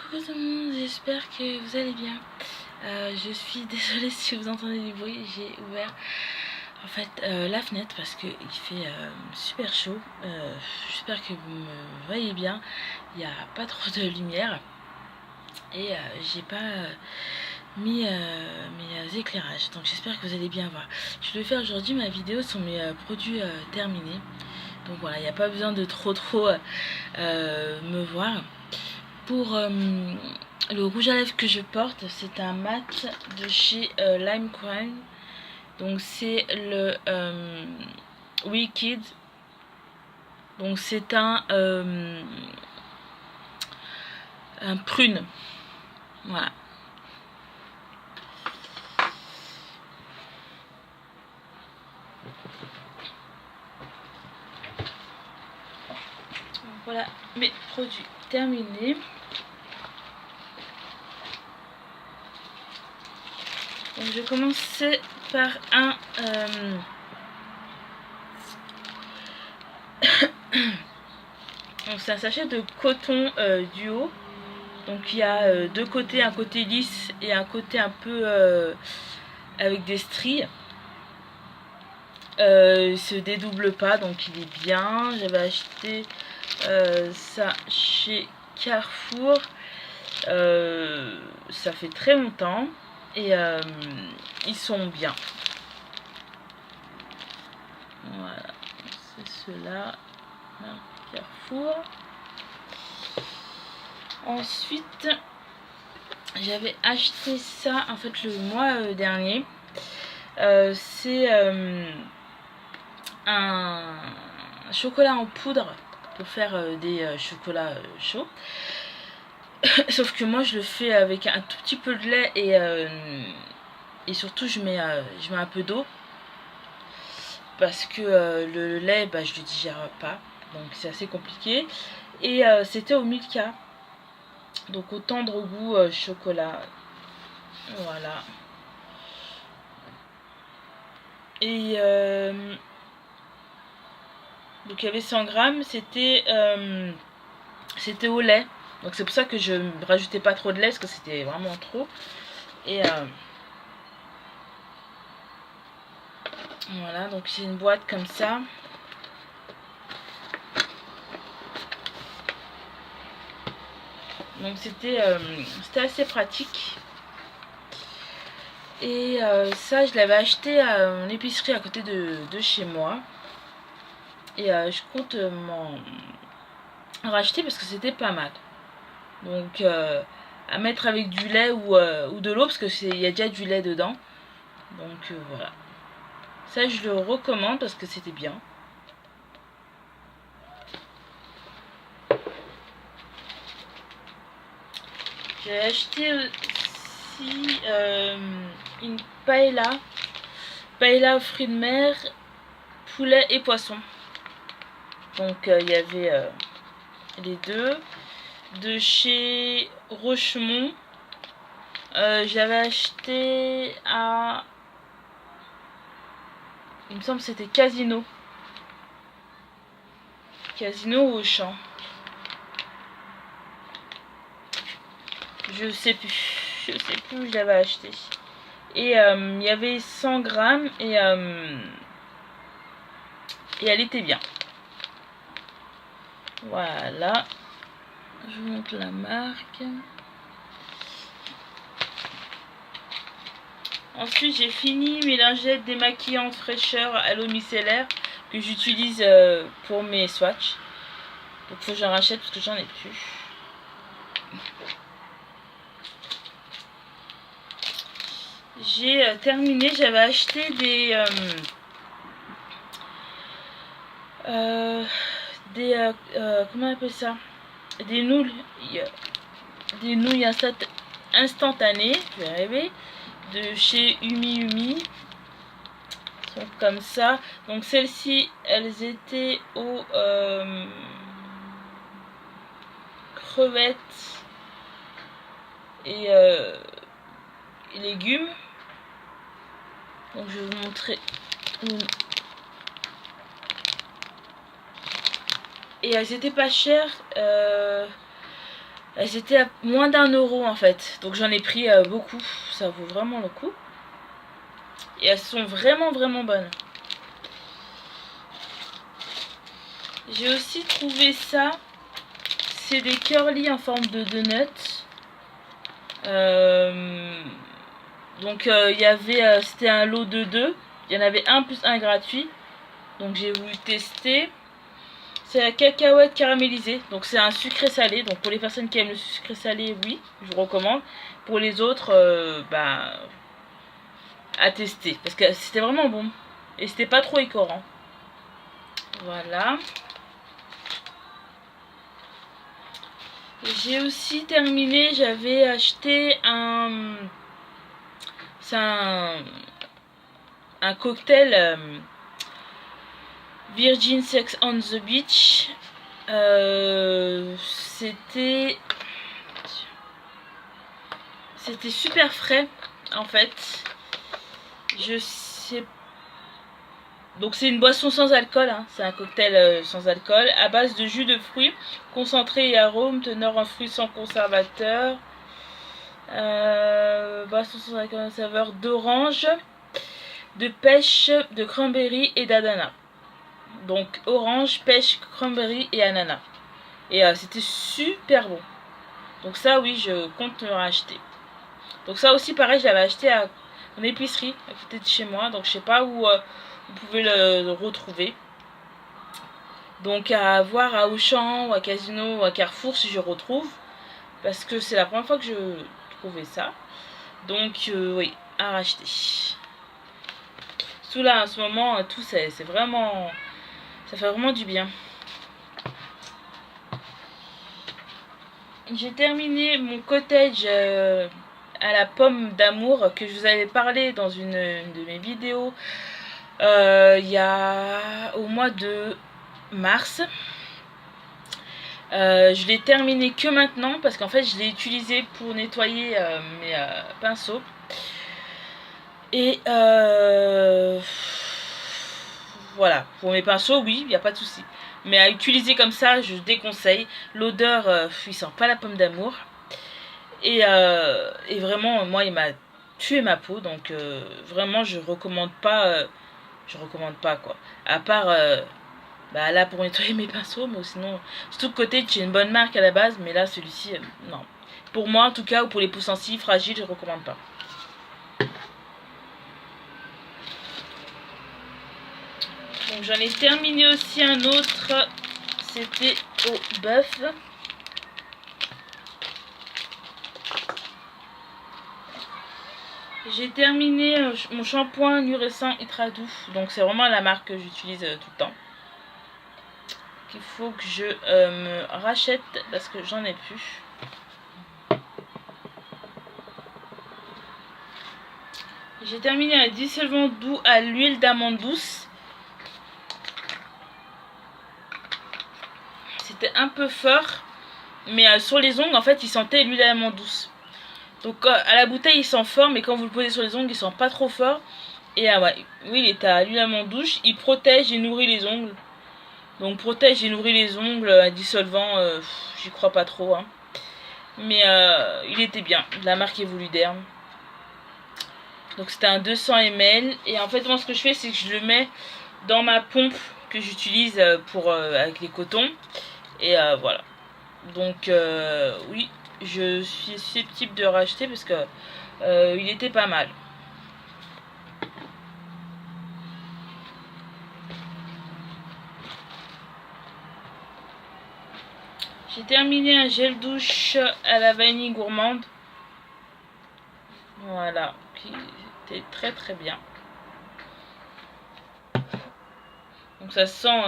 Coucou tout le monde, j'espère que vous allez bien. Je suis désolée si vous entendez du bruit, j'ai ouvert en fait la fenêtre parce qu'il fait super chaud. J'espère que vous me voyez bien, il n'y a pas trop de lumière et j'ai pas mis mes éclairages, donc j'espère que vous allez bien voir. Je vais faire aujourd'hui ma vidéo sur mes produits terminés, donc voilà, il n'y a pas besoin de trop me voir. Pour le rouge à lèvres que je porte, c'est un mat de chez Lime Crime. Donc c'est le Wicked. Donc c'est un prune. Voilà. Voilà mes produits terminés. Donc je vais commencer par un donc c'est un sachet de coton duo. Donc il y a deux côtés, un côté lisse et un côté un peu avec des stries. Il se dédouble pas, donc il est bien. J'avais acheté ça chez Carrefour. Ça fait très longtemps et ils sont bien. Voilà, c'est ceux-là, Carrefour. Ensuite, j'avais acheté ça en fait le mois dernier. C'est un chocolat en poudre pour faire des chocolats chauds. Sauf que moi je le fais avec un tout petit peu de lait et surtout je mets un peu d'eau parce que le lait je le digère pas, donc c'est assez compliqué. Et c'était au Milka, donc au tendre goût chocolat. Voilà. Et donc il y avait 100 grammes, c'était au lait. Donc c'est pour ça que je ne rajoutais pas trop de lait parce que c'était vraiment trop. Et voilà, donc c'est une boîte comme ça. Donc c'était assez pratique. Et ça je l'avais acheté en épicerie à côté de chez moi. Et je compte m'en racheter parce que c'était pas mal. Donc à mettre avec du lait ou de l'eau parce que il y a déjà du lait dedans. Donc voilà. Ça je le recommande parce que c'était bien. J'ai acheté aussi une paella aux fruits de mer, poulet et poisson. Donc il y avait les deux. De chez Rochemont. J'avais acheté à... il me semble que c'était Casino. Casino ou Auchan. Je sais plus où je l'avais acheté. Et il y avait 100 grammes et elle était bien. Voilà. Je vous montre la marque. Ensuite, j'ai fini mes lingettes démaquillantes fraîcheur à l'eau micellaire que j'utilise pour mes swatchs. Donc, faut que j'en rachète parce que j'en ai plus. J'ai terminé, j'avais acheté des comment on appelle ça, des nouilles instantanées, je vais arriver, de chez Umi Umi. Sont comme ça. Donc celles-ci, elles étaient aux crevettes et légumes. Donc je vais vous montrer une. Et elles étaient pas chères. Elles étaient à moins d'1 € en fait. Donc j'en ai pris beaucoup. Ça vaut vraiment le coup. Et elles sont vraiment bonnes. J'ai aussi trouvé ça. C'est des curly en forme de donut. Donc il y avait, c'était un lot de 2. Il y en avait un plus un gratuit. Donc j'ai voulu tester. C'est la cacahuète caramélisée. Donc c'est un sucré salé. Donc pour les personnes qui aiment le sucré salé, oui, je vous recommande. Pour les autres, à tester. Parce que c'était vraiment bon. Et c'était pas trop écœurant. Voilà. J'ai aussi terminé, j'avais acheté c'est un cocktail Virgin Sex on the Beach. C'était super frais en fait. Je sais. Donc c'est une boisson sans alcool, hein. C'est un cocktail sans alcool à base de jus de fruits concentré et arômes teneur en fruits sans conservateur. Boisson sans alcool, saveur d'orange, de pêche, de cranberry et d'ananas. Donc orange, pêche, cranberry et ananas. Et c'était super bon. Donc ça oui, je compte me racheter. Donc ça aussi pareil, je l'avais acheté en épicerie à côté de chez moi. Donc je sais pas où vous pouvez le retrouver. Donc à voir à Auchan ou à Casino ou à Carrefour si je retrouve. Parce que c'est la première fois que je trouvais ça. Donc oui, à racheter. Tout là en ce moment, tout c'est vraiment. Ça fait vraiment du bien. J'ai terminé mon cottage à la pomme d'amour que je vous avais parlé dans une de mes vidéos il y a au mois de mars. Je l'ai terminé que maintenant parce qu'en fait je l'ai utilisé pour nettoyer mes pinceaux. Et voilà, pour mes pinceaux, oui, il n'y a pas de souci. Mais à utiliser comme ça, je déconseille. L'odeur, il sent pas la pomme d'amour. Et vraiment, moi, il m'a tué ma peau. Donc vraiment, je recommande pas. Je recommande pas quoi. À part là pour nettoyer mes pinceaux, mais sinon, surtout côté, j'ai une bonne marque à la base, mais là celui-ci, non. Pour moi en tout cas, ou pour les peaux sensibles, fragiles, je recommande pas. Donc j'en ai terminé aussi un autre, c'était au bœuf. J'ai terminé mon shampoing Nurescent Ultra Doux, donc c'est vraiment la marque que j'utilise tout le temps. Qu'il faut que je me rachète parce que j'en ai plus. J'ai terminé un dissolvant doux à l'huile d'amande douce. C'était un peu fort, mais sur les ongles en fait il sentait l'huile d'amande douce. Donc à la bouteille il sent fort, mais quand vous le posez sur les ongles il sent pas trop fort. Et ouais, oui, il est à l'huile d'amande douce, il protège et nourrit les ongles. Donc protège et nourrit les ongles, un dissolvant, j'y crois pas trop, hein. Mais il était bien, la marque Evoluderm. Donc c'était un 200 ml. Et en fait moi ce que je fais c'est que je le mets dans ma pompe que j'utilise pour avec les cotons. Et voilà. Donc oui, je suis susceptible de racheter parce que il était pas mal. J'ai terminé un gel douche à la vanille gourmande. Voilà, qui était très bien. Donc ça sent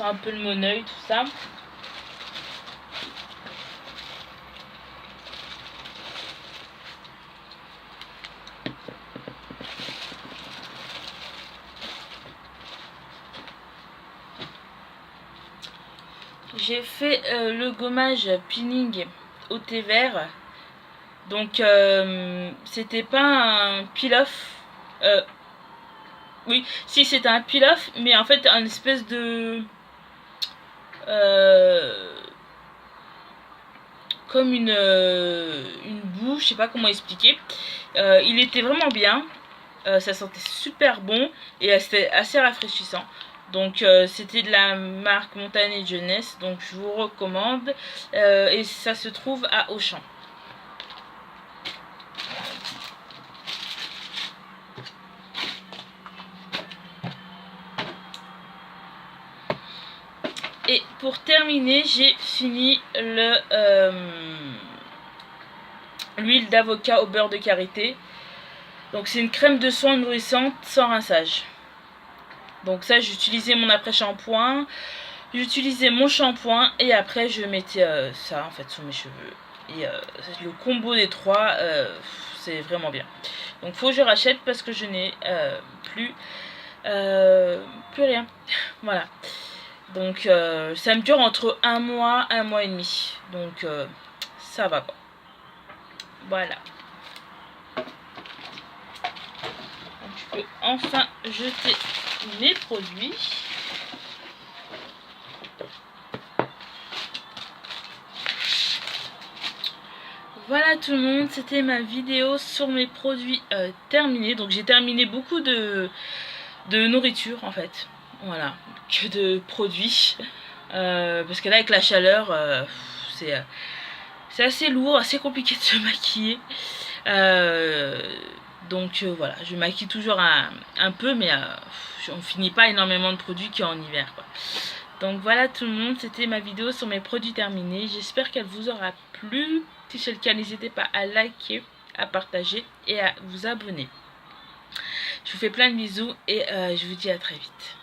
un peu le moneuil, tout ça. J'ai fait le gommage peeling au thé vert. Donc c'était pas un peel-off. Oui, si c'était un peel-off, mais en fait un espèce de comme une boue, je sais pas comment expliquer. Il était vraiment bien, ça sentait super bon et c'était assez rafraîchissant. Donc c'était de la marque Montané Jeunesse, donc je vous recommande et ça se trouve à Auchan. Et pour terminer, j'ai fini l'huile d'avocat au beurre de karité. Donc c'est une crème de soin nourrissante sans rinçage. Donc ça, j'utilisais mon après-shampoing, j'utilisais mon shampoing et après je mettais ça en fait sur mes cheveux. Et le combo des trois, c'est vraiment bien. Donc faut que je rachète parce que je n'ai plus rien. Voilà. Donc ça me dure entre un mois et demi. Donc ça va quoi. Voilà. Donc, je peux enfin jeter mes produits. Voilà tout le monde, c'était ma vidéo sur mes produits terminés. Donc j'ai terminé beaucoup de nourriture en fait. Voilà, que de produits. Parce que là avec la chaleur, c'est assez lourd, assez compliqué de se maquiller. Donc voilà, je maquille toujours un peu, mais on finit pas énormément de produits qu'en hiver quoi. Donc voilà tout le monde, c'était ma vidéo sur mes produits terminés. J'espère qu'elle vous aura plu. Si c'est le cas, n'hésitez pas à liker, à partager et à vous abonner. Je vous fais plein de bisous et je vous dis à très vite.